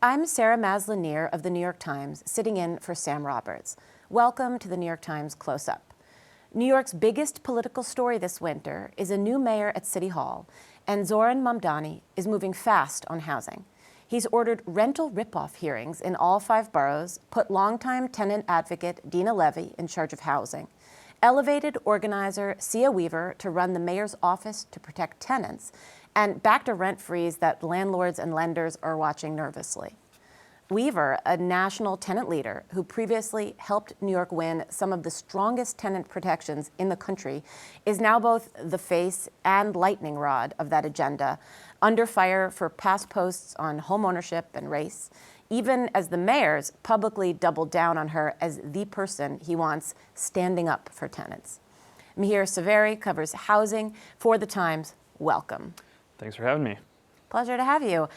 I'm Sarah Maslanier of the New York Times, sitting in for Sam Roberts. Welcome to the New York Times Close-Up. New York's biggest political story this winter is a new mayor at City Hall, and Zoran Mamdani is moving fast on housing. He's ordered rental ripoff hearings in all 5 boroughs, put longtime tenant advocate Dina Levy in charge of housing, elevated organizer Cea Weaver to run the mayor's office to protect tenants, and backed a rent freeze that landlords and lenders are watching nervously. Weaver, a national tenant leader who previously helped New York win some of the strongest tenant protections in the country, is now both the face and lightning rod of that agenda, under fire for past posts on homeownership and race, even as the mayors publicly doubled down on her as the person he wants standing up for tenants. Mihir Zaveri covers housing for The Times. Welcome. Thanks for having me. Pleasure to have you.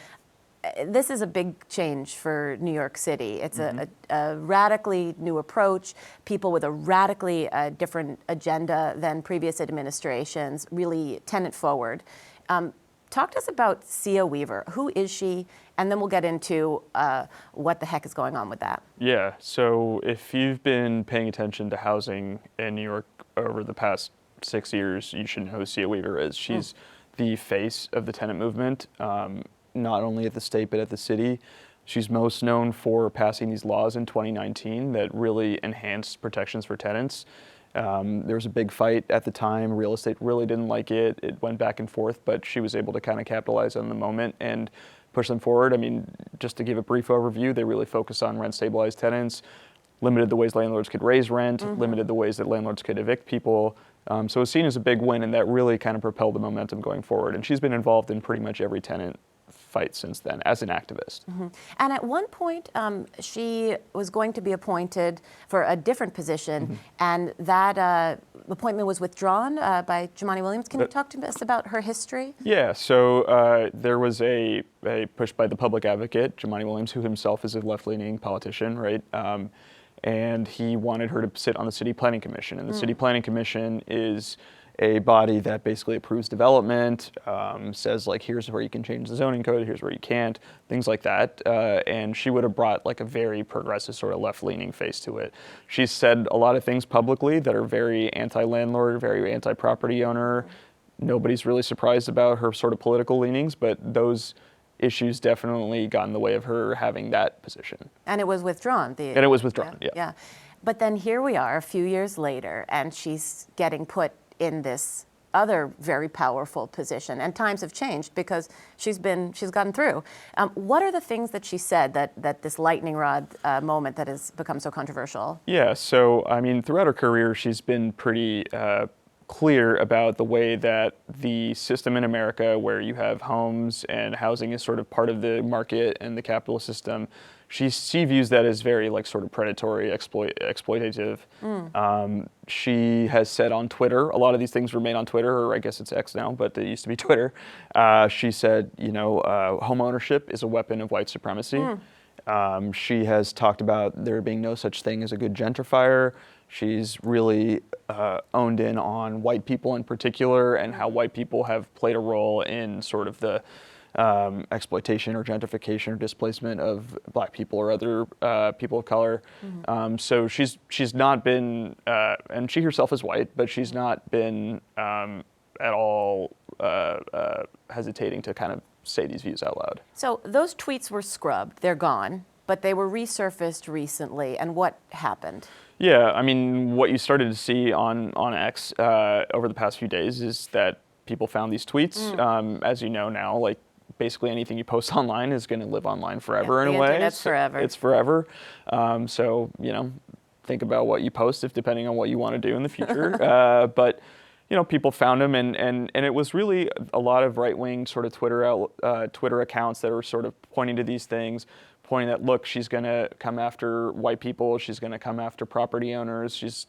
This is a big change for New York City. It's a radically new approach, people with a radically different agenda than previous administrations, really tenant forward. Talk to us about Cea Weaver. Who is she? And then we'll get into what the heck is going on with that. Yeah, so if you've been paying attention to housing in New York over the past 6 years, you should know who Cea Weaver is. She's the face of the tenant movement, not only at the state but at the city. She's most known for passing these laws in 2019 that really enhanced protections for tenants. There was a big fight at the time. Real estate really didn't like it. It went back and forth, but she was able to kind of capitalize on the moment and push them forward. I mean, just to give a brief overview, they really focused on rent-stabilized tenants, limited the ways landlords could raise rent, limited the ways that landlords could evict people. So it was seen as a big win, and that really kind of propelled the momentum going forward. And she's been involved in pretty much every tenant fight since then as an activist. And at one point, she was going to be appointed for a different position, and that appointment was withdrawn by Jumaane Williams. Can you talk to us about her history? Yeah, so there was a push by the public advocate, Jumaane Williams, who himself is a left-leaning politician, right? And he wanted her to sit on the City Planning Commission. And the City Planning Commission is a body that basically approves development, says like, here's where you can change the zoning code, here's where you can't, things like that. And she would have brought like a very progressive sort of left-leaning face to it. She's said a lot of things publicly that are very anti-landlord, very anti-property owner. Nobody's really surprised about her sort of political leanings, but those issues definitely got in the way of her having that position. And it was withdrawn. And it was withdrawn, yeah. But then here we are a few years later, and she's getting put in this other very powerful position. And times have changed because she's gotten through. What are the things that she said that this lightning rod moment that has become so controversial? Yeah, so I mean, throughout her career, she's been pretty clear about the way that the system in America, where you have homes and housing is sort of part of the market and the capitalist system, she views that as very like sort of predatory, exploitative. She has said on Twitter, a lot of these things were made on Twitter, or I guess it's X now, but it used to be Twitter. She said, you know, home ownership is a weapon of white supremacy. She has talked about there being no such thing as a good gentrifier. She's really owned in on white people in particular and how white people have played a role in sort of the exploitation or gentrification or displacement of black people or other people of color. So she's not been, and she herself is white, but she's not been at all hesitating to kind of say these views out loud. So those tweets were scrubbed, they're gone, but they were resurfaced recently, and what happened? Yeah, I mean, what you started to see on X over the past few days is that people found these tweets. As you know now, like basically anything you post online is going to live online forever in a way. The internet's forever. It's forever. So, you know, think about what you post if depending on what you want to do in the future. But you know, people found them, and it was really a lot of right-wing sort of Twitter accounts that were sort of pointing to these things, pointing that, look, she's going to come after white people, she's going to come after property owners, she's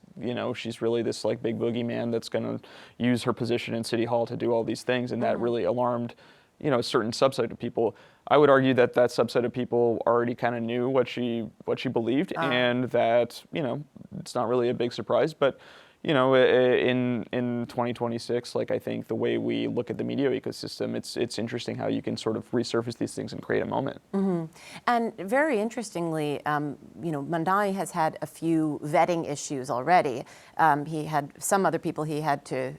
really this like big boogeyman that's going to use her position in City Hall to do all these things, and that really alarmed, you know, a certain subset of people. I would argue that that subset of people already kind of knew what she believed, and that, you know, it's not really a big surprise, but you know, in 2026, like I think the way we look at the media ecosystem, it's interesting how you can sort of resurface these things and create a moment. Mm-hmm. And very interestingly, you know, Mamdani has had a few vetting issues already. He had some other people he had to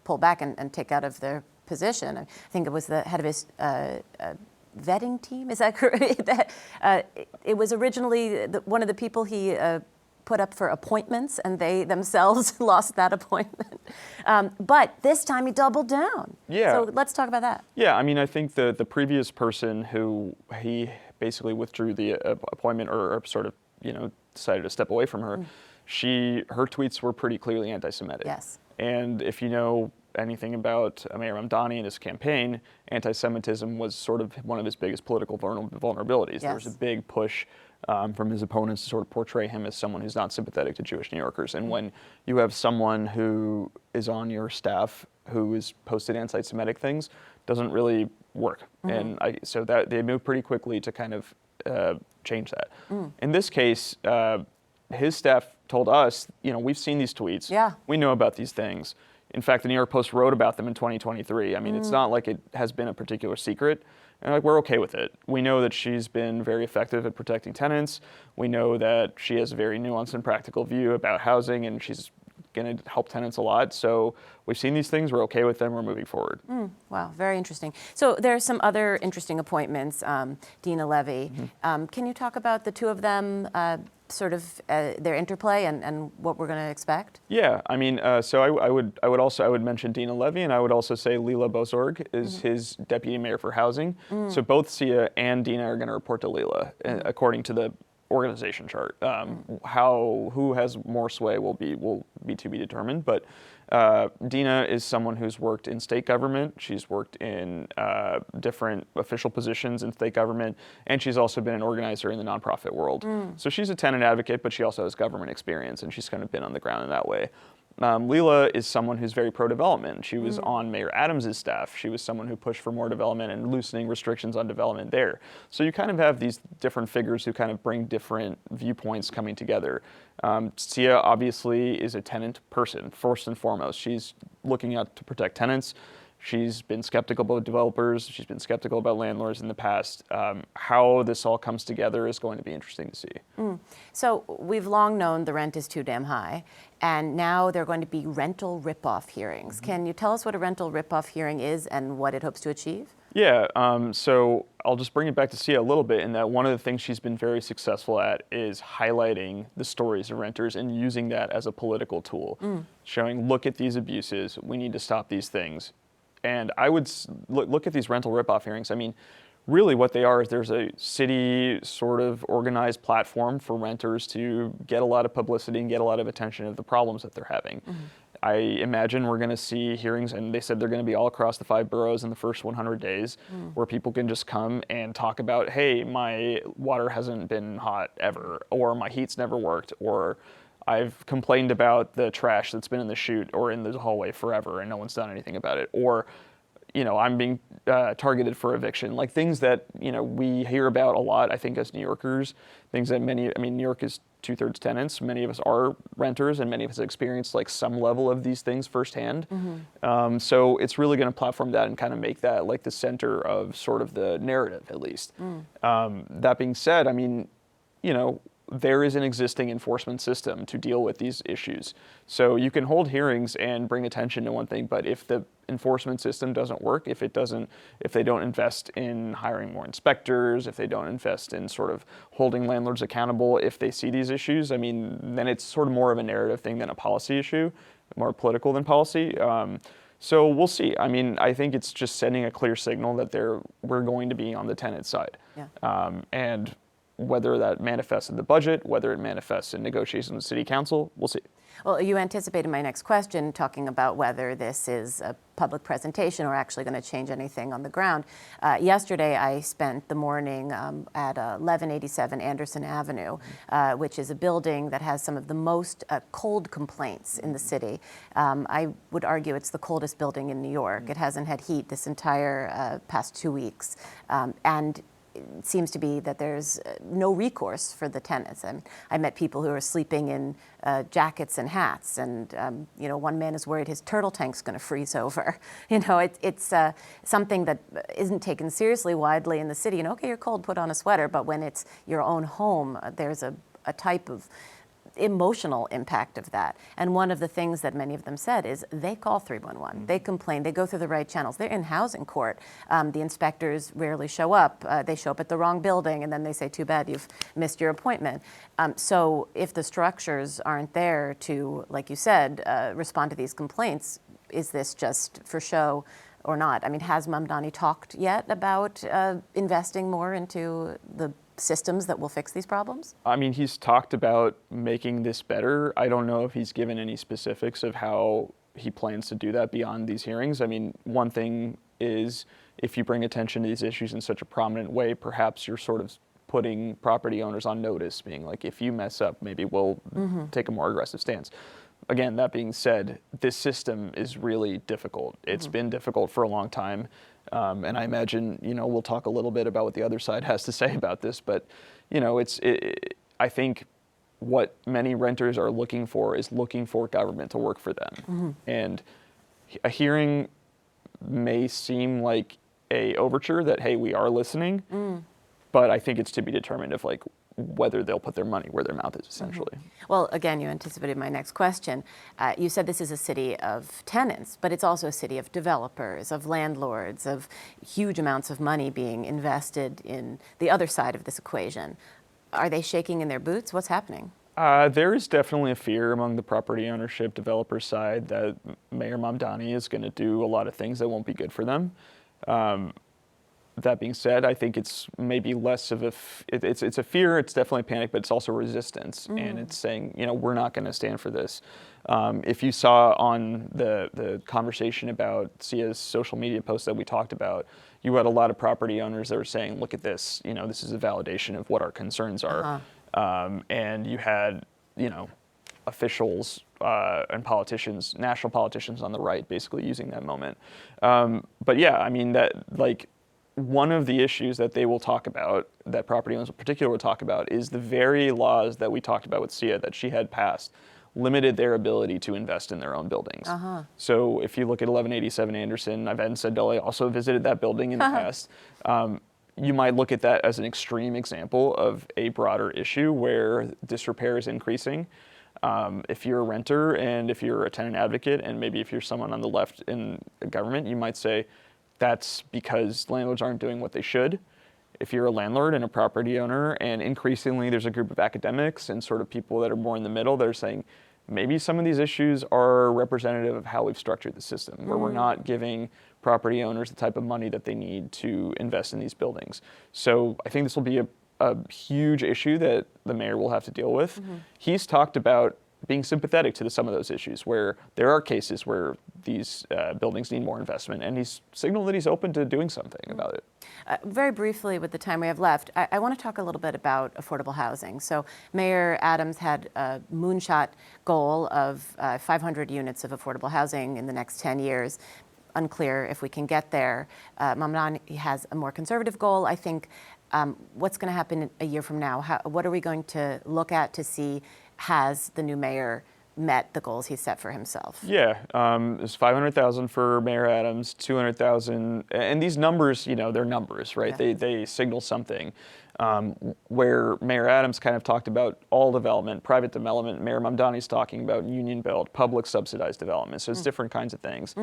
pull back and take out of their position. I think it was the head of his vetting team. Is that correct? It was originally one of the people he put up for appointments, and they themselves lost that appointment. But this time he doubled down. Yeah. So let's talk about that. Yeah, I mean, I think the previous person who he basically withdrew the appointment or sort of, you know, decided to step away from her, her tweets were pretty clearly anti-Semitic. Yes. And if you know anything about Mayor Mamdani and his campaign, anti-Semitism was sort of one of his biggest political vulnerabilities. Yes. There was a big push from his opponents to sort of portray him as someone who's not sympathetic to Jewish New Yorkers. And when you have someone who is on your staff who has posted anti-Semitic things, doesn't really work. And so that they moved pretty quickly to kind of change that. In this case, his staff told us, you know, we've seen these tweets. Yeah. We know about these things. In fact, the New York Post wrote about them in 2023. I mean, it's not like it has been a particular secret. And like, we're okay with it. We know that she's been very effective at protecting tenants. We know that she has a very nuanced and practical view about housing, and she's going to help tenants a lot. So we've seen these things. We're okay with them. We're moving forward. Wow, very interesting. So there are some other interesting appointments. Dina Levy. Can you talk about the two of them, sort of their interplay and what we're going to expect? Yeah, I mean, so I would mention Dina Levy, and I would also say Lila Bozorg is his deputy mayor for housing. So both Cea and Dina are going to report to Lila, according to the organization chart. Who has more sway will be to be determined. But Dina is someone who's worked in state government. She's worked in different official positions in state government, and she's also been an organizer in the nonprofit world. So she's a tenant advocate, but she also has government experience, and she's kind of been on the ground in that way. Lila is someone who's very pro-development. She was on Mayor Adams's staff. She was someone who pushed for more development and loosening restrictions on development there. So you kind of have these different figures who kind of bring different viewpoints coming together. Cea obviously is a tenant person, first and foremost. She's looking out to protect tenants. She's been skeptical about developers. She's been skeptical about landlords in the past. How this all comes together is going to be interesting to see. So we've long known the rent is too damn high, and now there are going to be rental ripoff hearings. Can you tell us what a rental ripoff hearing is and what it hopes to achieve? Yeah, so I'll just bring it back to Cea a little bit in that one of the things she's been very successful at is highlighting the stories of renters and using that as a political tool, showing, look at these abuses, we need to stop these things. And I would look at these rental ripoff hearings. I mean, really what they are is there's a city sort of organized platform for renters to get a lot of publicity and get a lot of attention of the problems that they're having. I imagine we're going to see hearings, and they said they're going to be all across the 5 boroughs in the first 100 days, where people can just come and talk about, hey, my water hasn't been hot ever, or my heat's never worked, or I've complained about the trash that's been in the chute or in the hallway forever and no one's done anything about it. Or, you know, I'm being targeted for eviction. Like things that, you know, we hear about a lot, I think, as New Yorkers. Things that New York is 2/3 tenants. Many of us are renters, and many of us experienced like some level of these things firsthand. So it's really going to platform that and kind of make that like the center of sort of the narrative, at least. That being said, I mean, you know, there is an existing enforcement system to deal with these issues. So you can hold hearings and bring attention to one thing, but if the enforcement system doesn't work, if they don't invest in hiring more inspectors, if they don't invest in sort of holding landlords accountable, if they see these issues, I mean, then it's sort of more of a narrative thing than a policy issue, more political than policy. So we'll see. I mean, I think it's just sending a clear signal that we're going to be on the tenant side. And whether that manifests in the budget, whether it manifests in negotiations with City Council, we'll see. Well, you anticipated my next question, talking about whether this is a public presentation or actually going to change anything on the ground. Yesterday, I spent the morning at 1187 Anderson Avenue, which is a building that has some of the most cold complaints in the city. I would argue it's the coldest building in New York. It hasn't had heat this entire past 2 weeks. And it seems to be that there's no recourse for the tenants. And I met people who are sleeping in jackets and hats, and one man is worried his turtle tank's going to freeze over. It's something that isn't taken seriously widely in the city. Okay, you're cold, put on a sweater, but when it's your own home, there's a type of emotional impact of that. And one of the things that many of them said is they call 311. They complain. They go through the right channels. They're in housing court. The inspectors rarely show up. They show up at the wrong building, and then they say, too bad, you've missed your appointment. So if the structures aren't there to, like you said, respond to these complaints, is this just for show or not? I mean, has Mamdani talked yet about investing more into the systems that will fix these problems? I mean, he's talked about making this better. I don't know if he's given any specifics of how he plans to do that beyond these hearings. I mean, one thing is if you bring attention to these issues in such a prominent way, perhaps you're sort of putting property owners on notice, being like, if you mess up, maybe we'll take a more aggressive stance. Again, that being said, this system is really difficult. It's been difficult for a long time. And I imagine, we'll talk a little bit about what the other side has to say about this, but, I think what many renters are looking for is looking for government to work for them. And a hearing may seem like a overture that, hey, we are listening, but I think it's to be determined of whether they'll put their money where their mouth is, essentially. Well, again, you anticipated my next question. You said this is a city of tenants, but it's also a city of developers, of landlords, of huge amounts of money being invested in the other side of this equation. Are they shaking in their boots? What's happening? There is definitely a fear among the property ownership developer side that Mayor Mamdani is going to do a lot of things that won't be good for them. That being said, I think it's maybe less of it's a fear, it's definitely panic, but it's also resistance. And it's saying, we're not going to stand for this. If you saw on the conversation about Cea's social media posts that we talked about, you had a lot of property owners that were saying, look at this, this is a validation of what our concerns are. And you had, officials and politicians, national politicians on the right, basically using that moment. But yeah, I mean, one of the issues that they will talk about, that property owners in particular will talk about, is the very laws that we talked about with Cea that she had passed limited their ability to invest in their own buildings. So if you look at 1187 Anderson, I've also visited that building in the past. You might look at that as an extreme example of a broader issue where disrepair is increasing. If you're a renter and if you're a tenant advocate, and maybe if you're someone on the left in government, you might say, that's because landlords aren't doing what they should. If you're a landlord and a property owner, and increasingly there's a group of academics and sort of people that are more in the middle that are saying, maybe some of these issues are representative of how we've structured the system, where we're not giving property owners the type of money that they need to invest in these buildings. So I think this will be a huge issue that the mayor will have to deal with. He's talked about being sympathetic to some of those issues where there are cases where these buildings need more investment, and he's signaled that he's open to doing something about it. Very briefly, with the time we have left, I want to talk a little bit about affordable housing. So Mayor Adams had a moonshot goal of 500 units of affordable housing in the next 10 years. Unclear if we can get there. Mamdani has a more conservative goal. I think what's going to happen a year from now? What are we going to look at to see has the new mayor met the goals he set for himself? Yeah, there's 500,000 for Mayor Adams, 200,000, and these numbers, they're numbers, right? Yeah. They signal something. Where Mayor Adams kind of talked about all development, private development, Mayor Mamdani's talking about union built, public subsidized development. So it's different kinds of things.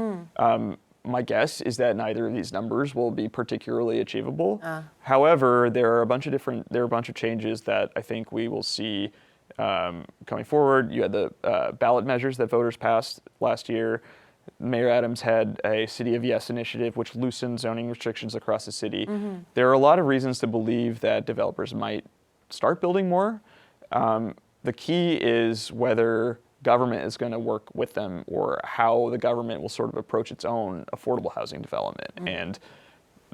My guess is that neither of these numbers will be particularly achievable. However, there are a bunch of changes that I think we will see coming forward. You had the ballot measures that voters passed last year. Mayor Adams had a City of Yes initiative, which loosened zoning restrictions across the city. There are a lot of reasons to believe that developers might start building more. The key is whether government is going to work with them or how the government will sort of approach its own affordable housing development. And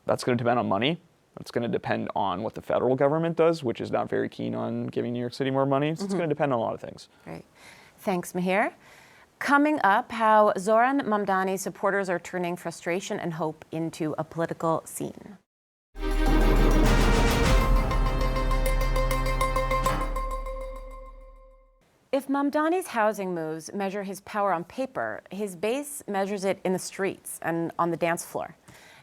that's going to depend on money. It's going to depend on what the federal government does, which is not very keen on giving New York City more money. So it's going to depend on a lot of things. Great. Thanks, Mihir. Coming up, how Zoran Mamdani supporters are turning frustration and hope into a political scene. If Mamdani's housing moves measure his power on paper, his base measures it in the streets and on the dance floor.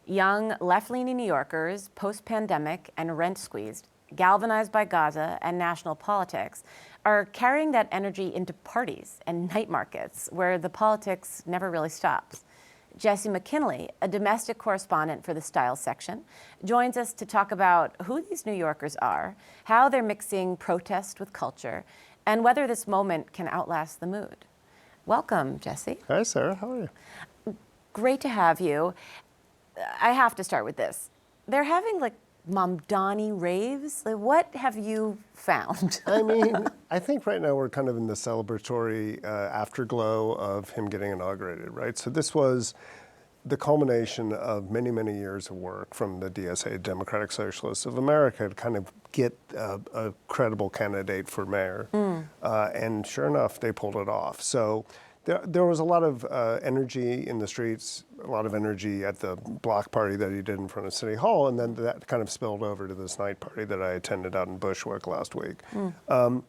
Young, left-leaning New Yorkers, post-pandemic and rent-squeezed, galvanized by Gaza and national politics, are carrying that energy into parties and night markets where the politics never really stops. Cea McKinley, a domestic correspondent for the Style section, joins us to talk about who these New Yorkers are, how they're mixing protest with culture, and whether this moment can outlast the mood. Welcome, Cea. Hi, Sarah. How are you? Great to have you. I have to start with this. They're having like Mamdani raves? Like, what have you found? I mean, I think right now we're kind of in the celebratory afterglow of him getting inaugurated, right? So this was the culmination of many, many years of work from the DSA, Democratic Socialists of America, to kind of get a credible candidate for mayor. And sure enough, they pulled it off. So there was a lot of energy in the streets, a lot of energy at the block party that he did in front of City Hall, and then that kind of spilled over to this night party that I attended out in Bushwick last week. And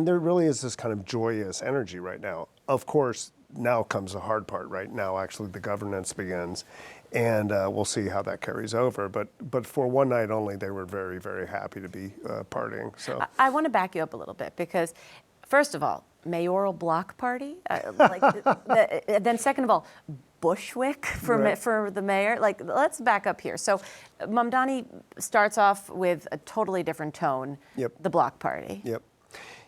there really is this kind of joyous energy right now. Of course, now comes the hard part, right? Now actually the governance begins, and we'll see how that carries over. But for one night only, they were very, very happy to be partying. So I want to back you up a little bit because, first of all, mayoral block party, then second of all, Bushwick for the mayor. Like, let's back up here. So Mamdani starts off with a totally different tone, the block party.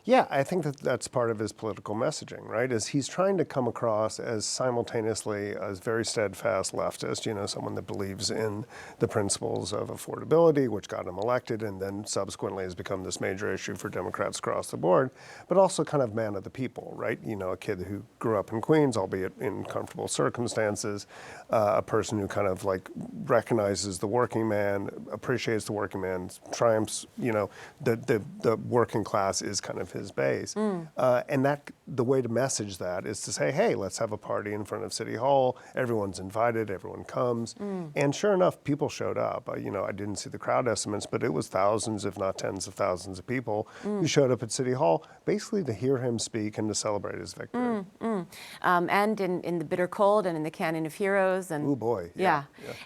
Yeah, I think that's part of his political messaging, right? Is he's trying to come across as simultaneously as very steadfast leftist, you know, someone that believes in the principles of affordability, which got him elected, and then subsequently has become this major issue for Democrats across the board, but also kind of man of the people, right? You know, a kid who grew up in Queens, albeit in comfortable circumstances, a person who kind of like recognizes the working man, appreciates the working man, triumphs, you know, the working class is kind of his base. And that the way to message that is to say, hey, let's have a party in front of City Hall. Everyone's invited, everyone comes. And sure enough, people showed up. You know, I didn't see the crowd estimates, but it was thousands, if not tens of thousands of people who showed up at City Hall basically to hear him speak and to celebrate his victory. And in the bitter cold and in the Canyon of Heroes. And Oh boy. Yeah.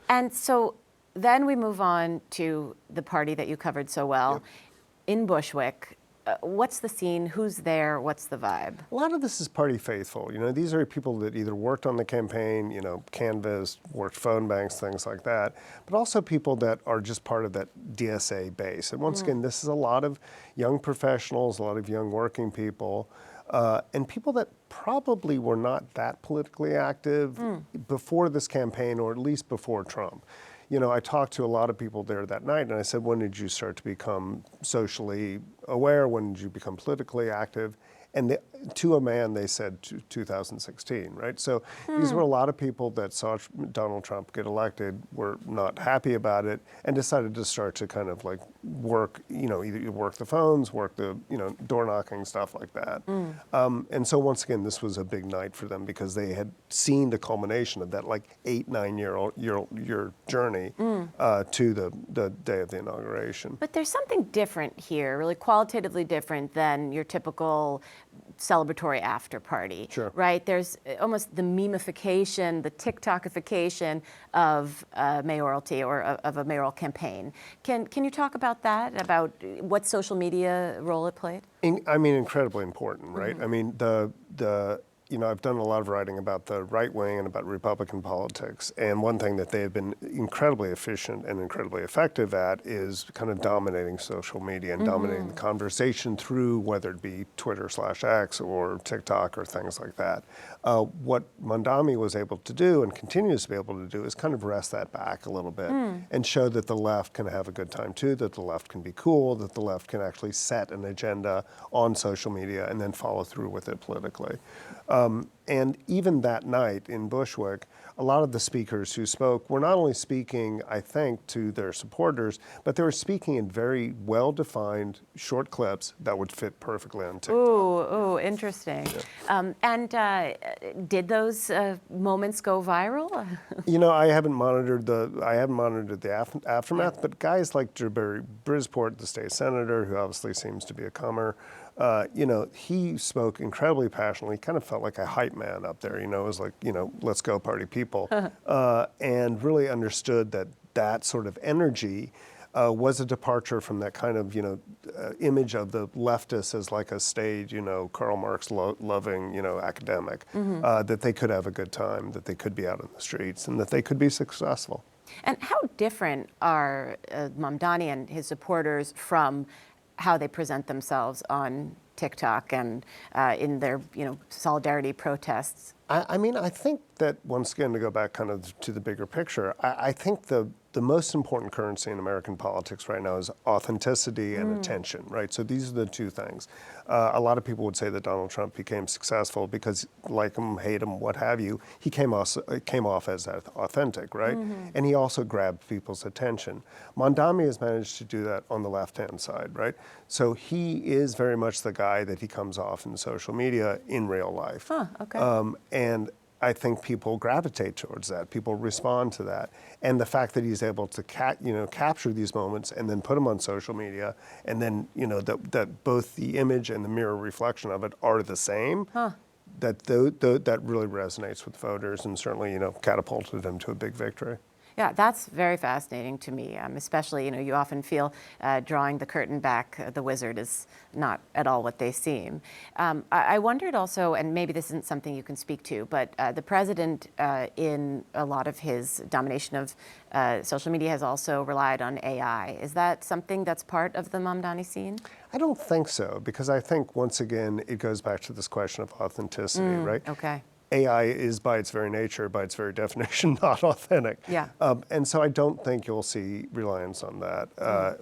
And so then we move on to the party that you covered so well in Bushwick. What's the scene? Who's there? What's the vibe? A lot of this is party faithful. You know, these are people that either worked on the campaign, you know, canvassed, worked phone banks, things like that, but also people that are just part of that DSA base. And once again, this is a lot of young professionals, a lot of young working people, and people that probably were not that politically active before this campaign, or at least before Trump. You know, I talked to a lot of people there that night, and I said, when did you start to become socially aware? When did you become politically active? And to a man, they said 2016, right? So these were a lot of people that saw Donald Trump get elected, were not happy about it, and decided to start to kind of like work, you know, either work the phones, work the, you know, door knocking, stuff like that. And so once again, this was a big night for them because they had seen the culmination of that like 8-9 year journey to the day of the inauguration. But there's something different here, really qualitatively different than your typical celebratory after party, right? There's almost the memification, the TikTokification of mayoralty or of a mayoral campaign. Can you talk about that, about what social media role it played? I mean, incredibly important, right? I mean, you know, I've done a lot of writing about the right wing and about Republican politics, and one thing that they have been incredibly efficient and incredibly effective at is kind of dominating social media and dominating the conversation through whether it be Twitter/X or TikTok or things like that. What Mamdani was able to do and continues to be able to do is kind of wrest that back a little bit and show that the left can have a good time too, that the left can be cool, that the left can actually set an agenda on social media and then follow through with it politically. And even that night in Bushwick, a lot of the speakers who spoke were not only speaking, I think, to their supporters, but they were speaking in very well-defined short clips that would fit perfectly on TikTok. Ooh, interesting. Yeah. Did those moments go viral? You know, I haven't monitored the aftermath, but guys like Zaveri, the state senator, who obviously seems to be a comer, he spoke incredibly passionately, kind of felt like a hype man up there, it was like, let's go party people, and really understood that sort of energy was a departure from that kind of, image of the leftists as like a staid, Karl Marx loving, academic, that they could have a good time, that they could be out in the streets, and that they could be successful. And how different are Mamdani and his supporters from how they present themselves on TikTok and in their, solidarity protests? I think that, once again, to go back kind of to the bigger picture, I think the most important currency in American politics right now is authenticity and attention, right? So these are the two things. A lot of people would say that Donald Trump became successful because, like him, hate him, what have you, he came off as authentic, right? And he also grabbed people's attention. Mamdani has managed to do that on the left-hand side, right? So he is very much the guy that he comes off in social media in real life. Okay. And I think people gravitate towards that. People respond to that. And the fact that he's able to capture these moments and then put them on social media, and then, that both the image and the mirror reflection of it are the same, that really resonates with voters, and certainly, catapulted him to a big victory. Yeah, that's very fascinating to me, especially, you often feel drawing the curtain back, the wizard is not at all what they seem. I wondered also, and maybe this isn't something you can speak to, but the president, in a lot of his domination of social media, has also relied on AI. Is that something that's part of the Mamdani scene? I don't think so, because I think, once again, it goes back to this question of authenticity, right? Okay. AI is, by its very nature, by its very definition, not authentic. Yeah. And so I don't think you'll see reliance on that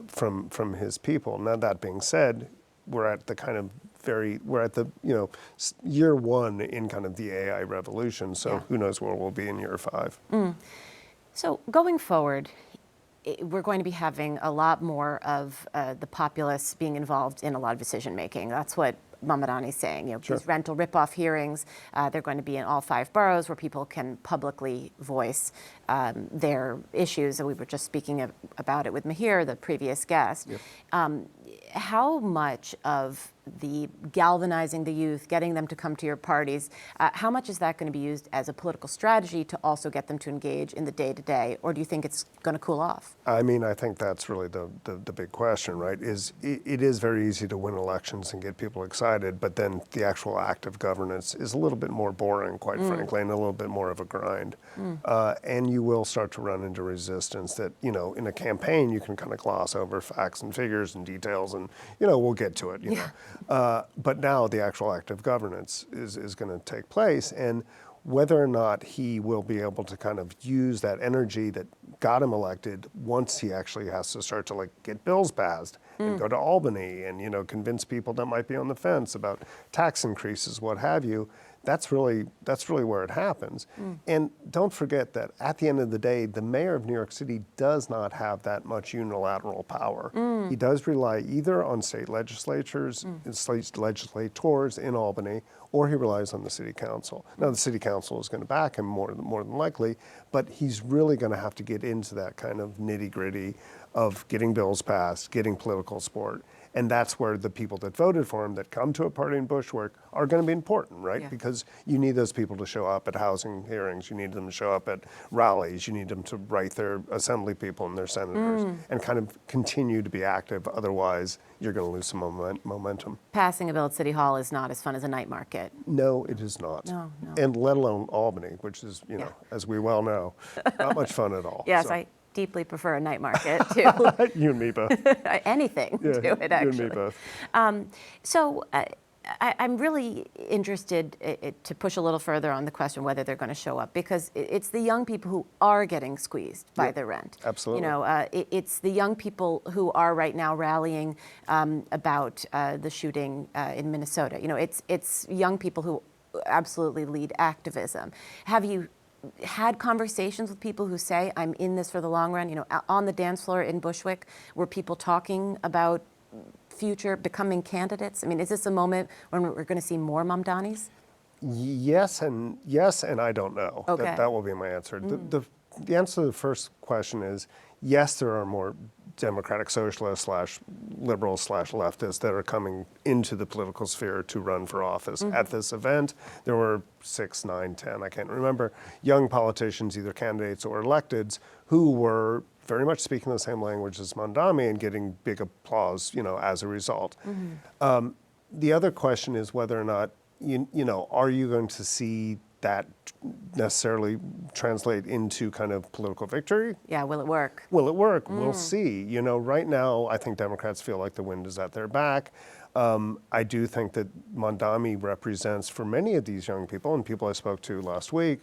from his people. Now, that being said, we're at the year one in kind of the AI revolution. So who knows where we'll be in year 5. So going forward, we're going to be having a lot more of the populace being involved in a lot of decision making. That's what Mamdani is saying. These rental ripoff hearings, they're going to be in all 5 boroughs where people can publicly voice their issues. And we were just speaking about it with Mihir, the previous guest. How much of the galvanizing the youth, getting them to come to your parties, how much is that going to be used as a political strategy to also get them to engage in the day-to-day, or do you think it's going to cool off? I think that's really the big question, right? It is very easy to win elections and get people excited, but then the actual act of governance is a little bit more boring, quite frankly, and a little bit more of a grind. And you will start to run into resistance that, in a campaign, you can kind of gloss over facts and figures and details, and, we'll get to it, but now the actual act of governance is going to take place, and whether or not he will be able to kind of use that energy that got him elected once he actually has to start to get bills passed and go to Albany and convince people that might be on the fence about tax increases, what have you. That's really where it happens. And don't forget that at the end of the day, the mayor of New York City does not have that much unilateral power. He does rely either on state legislatures, state legislators in Albany, or he relies on the city council. Now, the city council is going to back him more than likely, but he's really going to have to get into that kind of nitty-gritty of getting bills passed, getting political support. And that's where the people that voted for him, that come to a party in Bushwick, are going to be important, right? Because you need those people to show up at housing hearings. You need them to show up at rallies. You need them to write their assembly people and their senators and kind of continue to be active. Otherwise, you're going to lose some momentum. Passing a bill at City Hall is not as fun as a night market. No, it is not. No. And let alone Albany, which is, as we well know, not much fun at all. Yes, so. I deeply prefer a night market to you and me both. Anything to it, actually. You and me both. I'm really interested to push a little further on the question whether they're going to show up, because it's the young people who are getting squeezed by the rent. Absolutely. It's the young people who are right now rallying about the shooting in Minnesota. It's young people who absolutely lead activism. Have you had conversations with people who say, I'm in this for the long run? On the dance floor in Bushwick, were people talking about future becoming candidates? Is this a moment when we're going to see more Mamdanis? Yes, and I don't know. Okay. That will be my answer. The answer to the first question is yes, there are more Democratic socialists / liberals / leftists that are coming into the political sphere to run for office. At this event, there were 6, 9, 10, I can't remember, young politicians, either candidates or electeds, who were very much speaking the same language as Mamdani and getting big applause, as a result. The other question is whether or not, are you going to see that necessarily translate into kind of political victory? Yeah, will it work? Will it work? We'll see. Right now, I think Democrats feel like the wind is at their back. I do think that Mamdani represents, for many of these young people, and people I spoke to last week,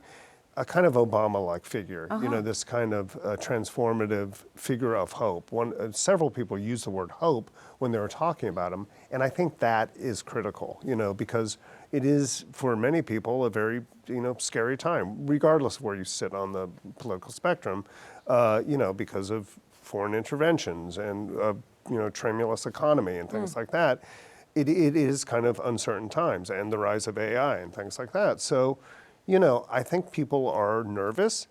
a kind of Obama-like figure, this kind of transformative figure of hope. Several people use the word hope when they were talking about him, and I think that is critical, because it is, for many people, a very, scary time, regardless of where you sit on the political spectrum, because of foreign interventions and, tremulous economy and things like that. It is kind of uncertain times, and the rise of AI and things like that. So, I think people are nervous,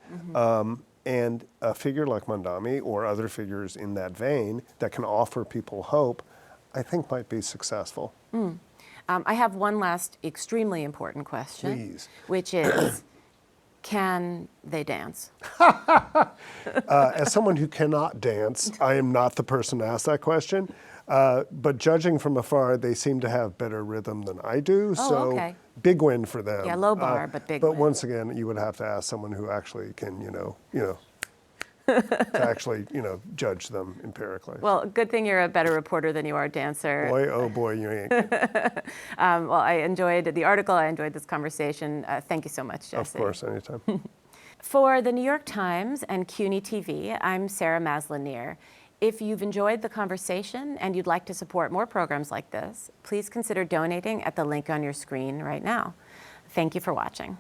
and a figure like Mamdani or other figures in that vein that can offer people hope, I think might be successful. I have one last extremely important question. Please. Which is, can they dance? As someone who cannot dance, I am not the person to ask that question. But judging from afar, they seem to have better rhythm than I do. Oh, so okay. Big win for them. Yeah, low bar, but big But win. once again, you would have to ask someone who actually can, to actually, judge them empirically. Well, good thing you're a better reporter than you are a dancer. Boy, oh boy, you ain't. Well, I enjoyed the article. I enjoyed this conversation. Thank you so much, Jesse. Of course, anytime. For the New York Times and CUNY TV, I'm Sarah Maslin-Nier. If you've enjoyed the conversation and you'd like to support more programs like this, please consider donating at the link on your screen right now. Thank you for watching.